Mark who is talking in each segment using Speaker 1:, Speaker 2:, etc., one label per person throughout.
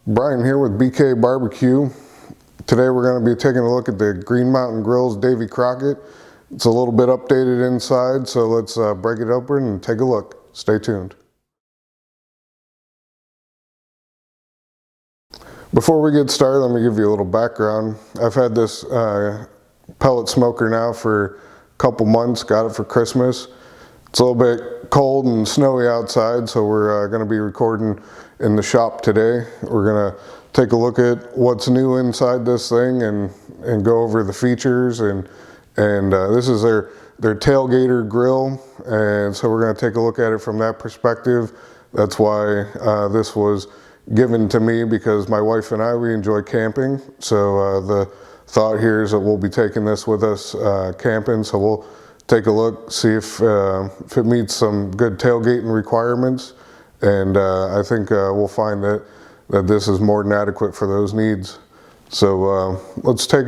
Speaker 1: Brian here with BK Barbecue. Today we're going to be taking a look at the Green Mountain Grill's Davy Crockett. It's a little bit updated inside, so let's break it open and take a look. Stay tuned. Before we get started, let me give you a little background. I've had this pellet smoker now for a couple months, got it for Christmas. It's a little bit cold and snowy outside, so we're going to be recording in the shop today. We're going to take a look at what's new inside this thing and go over the features. And this is their tailgater grill, and so we're going to take a look at it from that perspective. That's why this was given to me, because my wife and we enjoy camping. So the thought here is that we'll be taking this with us camping. So we'll take a look, see if it meets some good tailgating requirements, and I think we'll find that this is more than adequate for those needs. So let's break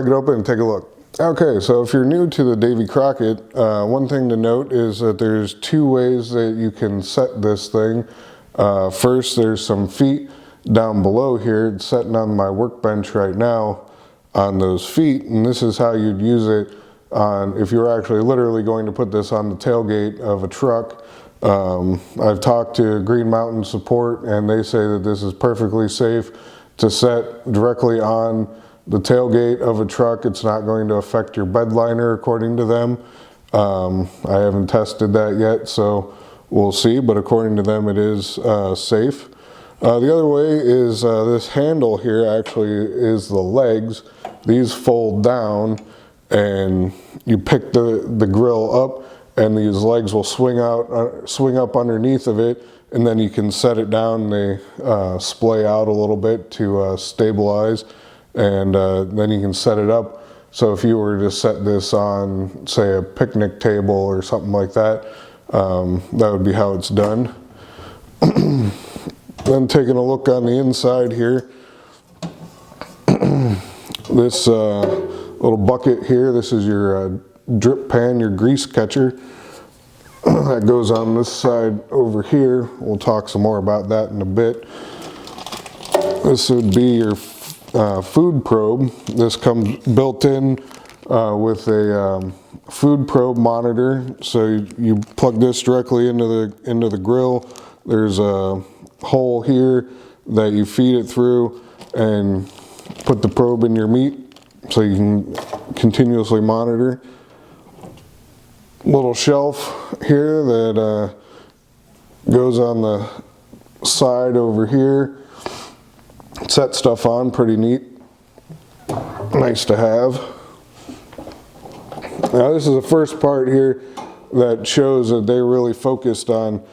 Speaker 1: it open and take a look. Okay, so if you're new to the Davy Crockett, one thing to note is that there's two ways that you can set this thing. First, there's some feet down below here. It's sitting on my workbench right now on those feet, and this is how you'd use it if you're actually literally going to put this on the tailgate of a truck. I've talked to Green Mountain support, and they say that this is perfectly safe to set directly on the tailgate of a truck. It's not going to affect your bed liner, according to them. I haven't tested that yet, so we'll see, but according to them it is safe. The other way is this handle here actually is the legs. These fold down, and you pick the grill up, and these legs will swing up underneath of it, and then you can set it down. They splay out a little bit to stabilize, and then you can set it up. So if you were to set this on, say, a picnic table or something like that, that would be how it's done. Then taking a look on the inside here, this little bucket here, this is your drip pan, your grease catcher. That goes on this side over here. We'll talk some more about that in a bit. This would be your food probe. This comes built in with a food probe monitor. So you plug this directly into the grill. There's a hole here that you feed it through and put the probe in your meat so you can continuously monitor. Little shelf here that goes on the side over here. Set stuff on, pretty neat. Nice to have. Now this is the first part here that shows that they really focused on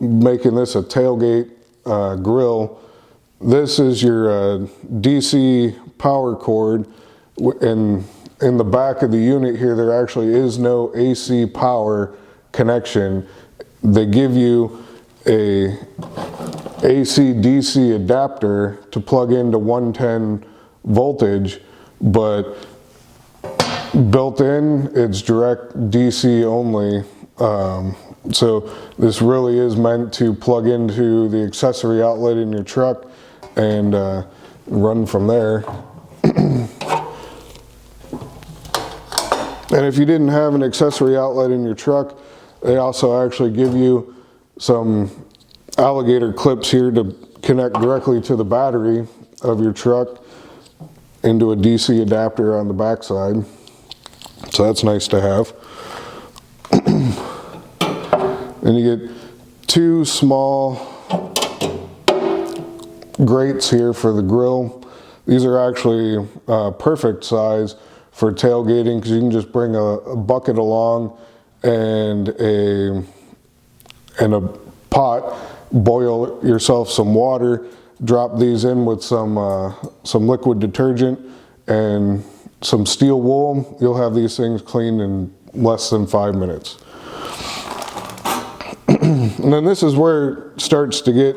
Speaker 1: making this a tailgate grill. This is your DC power cord, and in the back of the unit here there actually is no AC power connection. They give you a AC DC adapter to plug into 110 voltage, but built in it's direct DC only. So this really is meant to plug into the accessory outlet in your truck and run from there. And if you didn't have an accessory outlet in your truck, they also actually give you some alligator clips here to connect directly to the battery of your truck into a DC adapter on the backside. So that's nice to have. And you get two small grates here for the grill. These are actually perfect size for tailgating, because you can just bring a bucket along and a pot, boil yourself some water, drop these in with some liquid detergent and some steel wool. You'll have these things cleaned in less than 5 minutes. And then this is where it starts to get,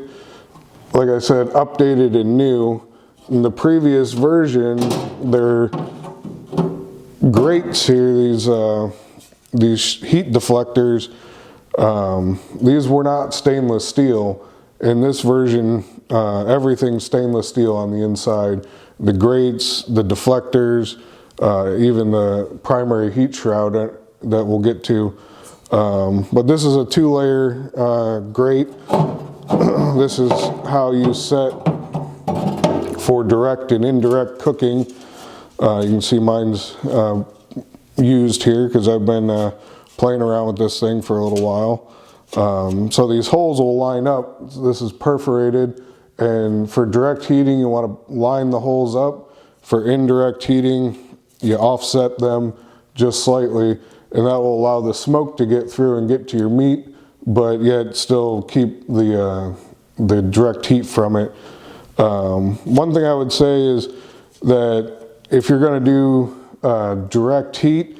Speaker 1: like I said, updated and new. In the previous version, their grates here, these heat deflectors, these were not stainless steel, In this version, everything's stainless steel on the inside. The grates, the deflectors, even the primary heat shroud that we'll get to. But this is a 2-layer grate. This is how you set for direct and indirect cooking. You can see mine's used here because I've been playing around with this thing for a little while. So these holes will line up. This is perforated, and for direct heating you want to line the holes up. For indirect heating you offset them just slightly, and that will allow the smoke to get through and get to your meat, but yet still keep the direct heat from it. One thing I would say is that if you're going to do direct heat,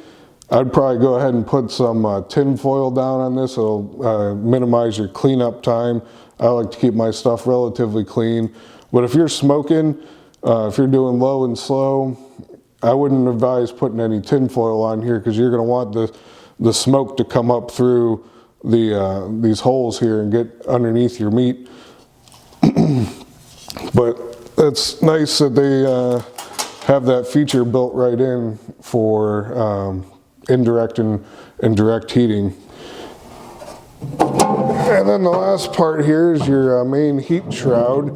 Speaker 1: I'd probably go ahead and put some tin foil down on this. It'll minimize your cleanup time. I like to keep my stuff relatively clean. But if you're smoking, if you're doing low and slow, I wouldn't advise putting any tin foil on here because you're going to want the smoke to come up through these holes here and get underneath your meat. But it's nice that they have that feature built right in for indirect and direct heating. And then the last part here is your main heat shroud.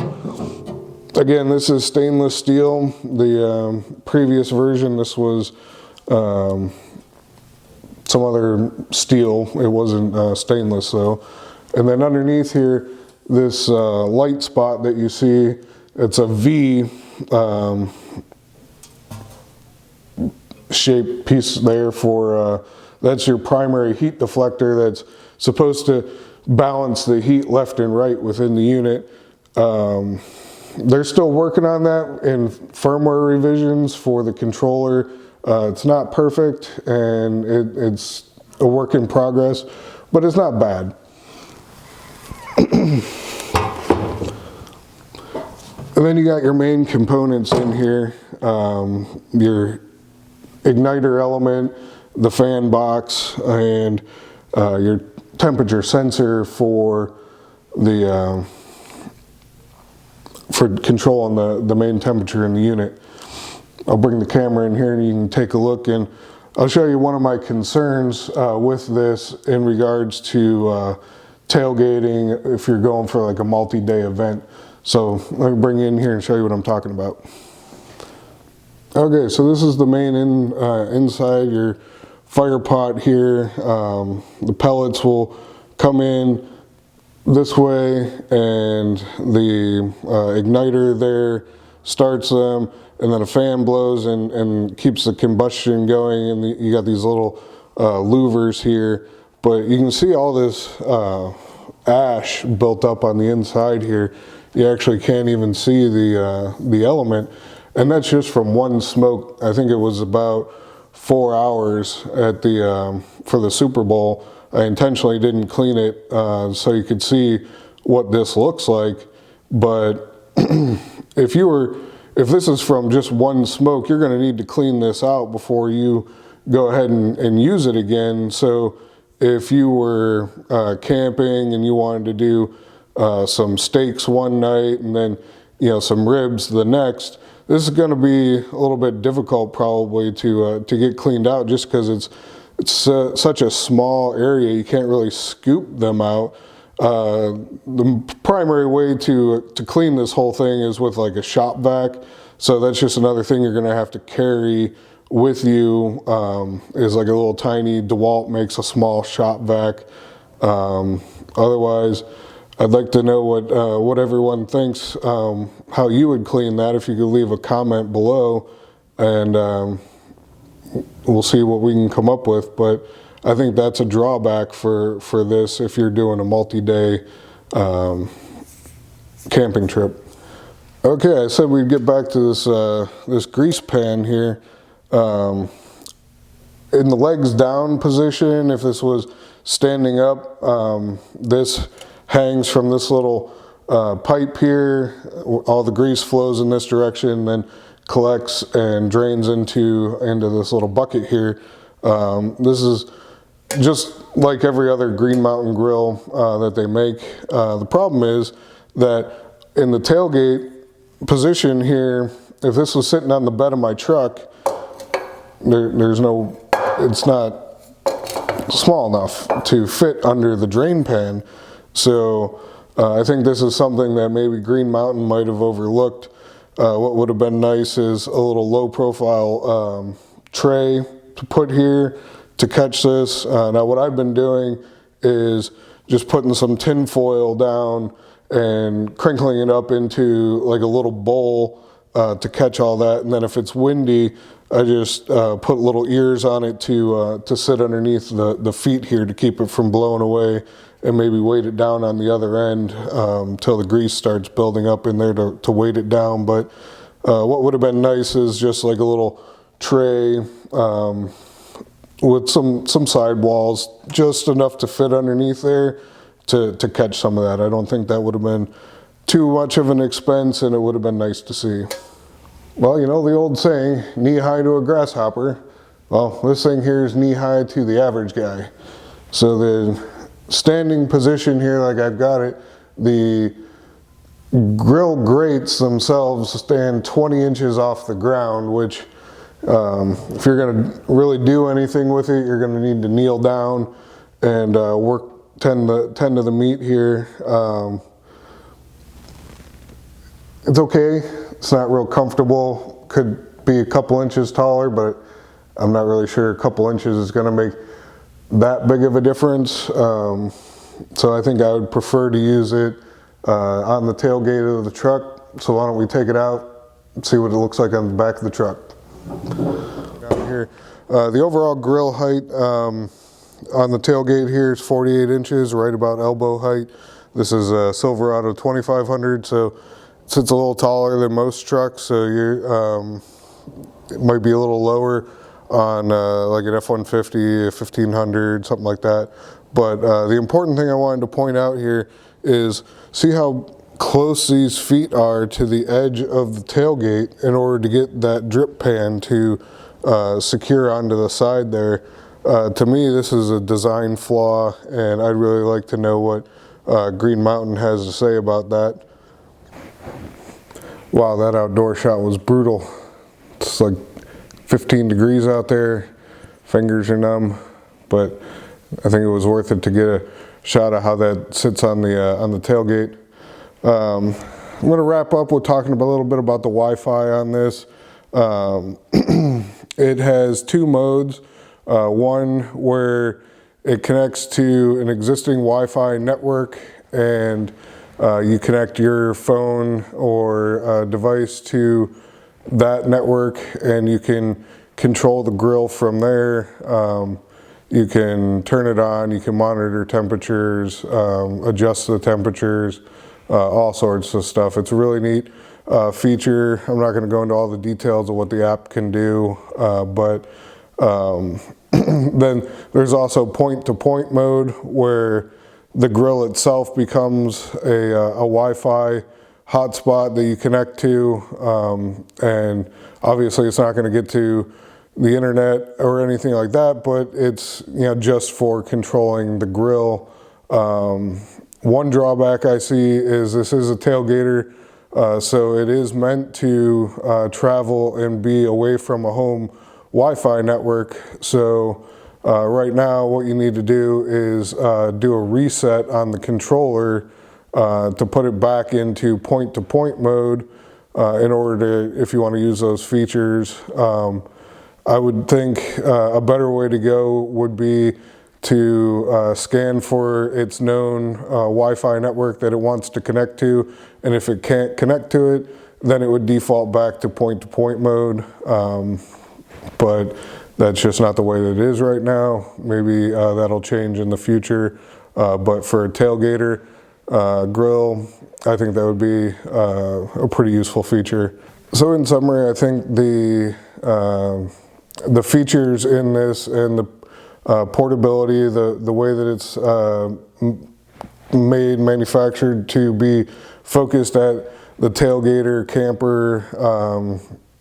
Speaker 1: Again, this is stainless steel. The previous version, this was some other steel. It wasn't stainless though. And then underneath here, this light spot that you see, it's a V shaped piece there for, that's your primary heat deflector that's supposed to balance the heat left and right within the unit. They're still working on that in firmware revisions for the controller. It's not perfect and it's a work in progress, but it's not bad. And then you got your main components in here, your igniter element, the fan box, and your temperature sensor for the for controlling the main temperature in the unit. I'll bring the camera in here and you can take a look, and I'll show you one of my concerns with this in regards to tailgating if you're going for like a multi-day event. So let me bring you in here and show you what I'm talking about. Okay, so this is the main inside, your fire pot here. The pellets will come in this way, and the igniter there starts them, and then a fan blows and keeps the combustion going, and you got these little louvers here. But you can see all this ash built up on the inside here. You actually can't even see the element, and that's just from one smoke. I think it was about 4 hours at the for the Super Bowl. I intentionally didn't clean it so you could see what this looks like. But if this is from just one smoke, you're going to need to clean this out before you go ahead and use it again. So if you were camping and you wanted to do some steaks one night and then some ribs the next, this is going to be a little bit difficult probably to get cleaned out, just because it's such a small area. You can't really scoop them out. The primary way to clean this whole thing is with like a shop vac. So that's just another thing you're going to have to carry with you, is like a little tiny DeWalt makes a small shop vac. Otherwise, I'd like to know what everyone thinks, how you would clean that. If you could leave a comment below, and we'll see what we can come up with. But I think that's a drawback for this if you're doing a multi-day camping trip. Okay, I said we'd get back to this grease pan here. In the legs down position, if this was standing up, this hangs from this little pipe here. All the grease flows in this direction, then collects and drains into this little bucket here. This is just like every other Green Mountain grill that they make. The problem is that in the tailgate position here, if this was sitting on the bed of my truck, it's not small enough to fit under the drain pan. So I think this is something that maybe Green Mountain might have overlooked. What would have been nice is a little low profile tray to put here to catch this. Now what I've been doing is just putting some tin foil down and crinkling it up into like a little bowl to catch all that. And then if it's windy, I just put little ears on it to sit underneath the feet here to keep it from blowing away, and maybe weight it down on the other end till the grease starts building up in there to weight it down. But what would have been nice is just like a little tray with some sidewalls, just enough to fit underneath there to catch some of that. I don't think that would have been too much of an expense, and it would have been nice to see. Well, you know the old saying, knee high to a grasshopper. Well, this thing here is knee high to the average guy. So the standing position here, like I've got it, the grill grates themselves stand 20 inches off the ground, which if you're going to really do anything with it, you're going to need to kneel down and tend to the meat here. It's okay. It's not real comfortable. Could be a couple inches taller, but I'm not really sure a couple inches is going to make that big of a difference. So I think I would prefer to use it on the tailgate of the truck. So why don't we take it out and see what it looks like on the back of the truck. Down here, the overall grill height on the tailgate here is 48 inches, right about elbow height. This is a Silverado 2500, so it sits a little taller than most trucks, so it might be a little lower on like an F-150, a 1500, something like that. But the important thing I wanted to point out here is see how close these feet are to the edge of the tailgate in order to get that drip pan to secure onto the side there. To me, this is a design flaw, and I'd really like to know what Green Mountain has to say about that. Wow, that outdoor shot was brutal. It's like 15 degrees out there, fingers are numb, but I think it was worth it to get a shot of how that sits on the tailgate. I'm going to wrap up with talking a little bit about the Wi-Fi on this. It has two modes. One where it connects to an existing Wi-Fi network, and you connect your phone or device to that network, and you can control the grill from there. You can turn it on, you can monitor temperatures, adjust the temperatures, all sorts of stuff. It's a really neat feature. I'm not going to go into all the details of what the app can do, but then there's also point-to-point mode where the grill itself becomes a Wi-Fi hotspot that you connect to, and obviously it's not going to get to the internet or anything like that, but it's just for controlling the grill. One drawback I see is this is a tailgater, so it is meant to travel and be away from a home Wi-Fi network. So right now what you need to do is do a reset on the controller to put it back into point-to-point mode in order to, if you want to use those features. I would think a better way to go would be to scan for its known Wi-Fi network that it wants to connect to, and if it can't connect to it, then it would default back to point-to-point mode. But that's just not the way that it is right now. Maybe that'll change in the future. But for a tailgater grill, I think that would be a pretty useful feature. So in summary, I think the features in this and the portability, the way that it's manufactured to be focused at the tailgater camper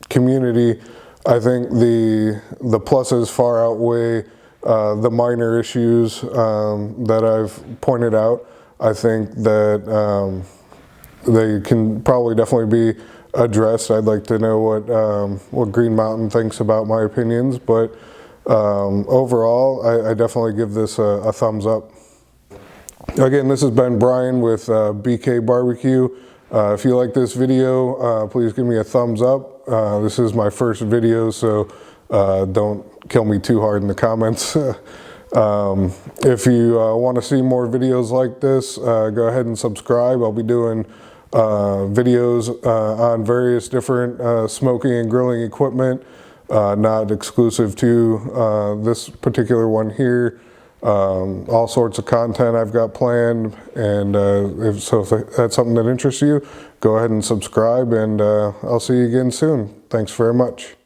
Speaker 1: community, I think the pluses far outweigh the minor issues that I've pointed out. I think that they can probably definitely be addressed. I'd like to know what Green Mountain thinks about my opinions, but overall, I definitely give this a thumbs up. Again, this has been Brian with BK Barbecue. If you like this video, please give me a thumbs up. This is my first video, so don't kill me too hard in the comments. If you want to see more videos like this, go ahead and subscribe. I'll be doing videos on various different smoking and grilling equipment, not exclusive to this particular one here. All sorts of content I've got planned, and if that's something that interests you, go ahead and subscribe, and I'll see you again soon. Thanks very much.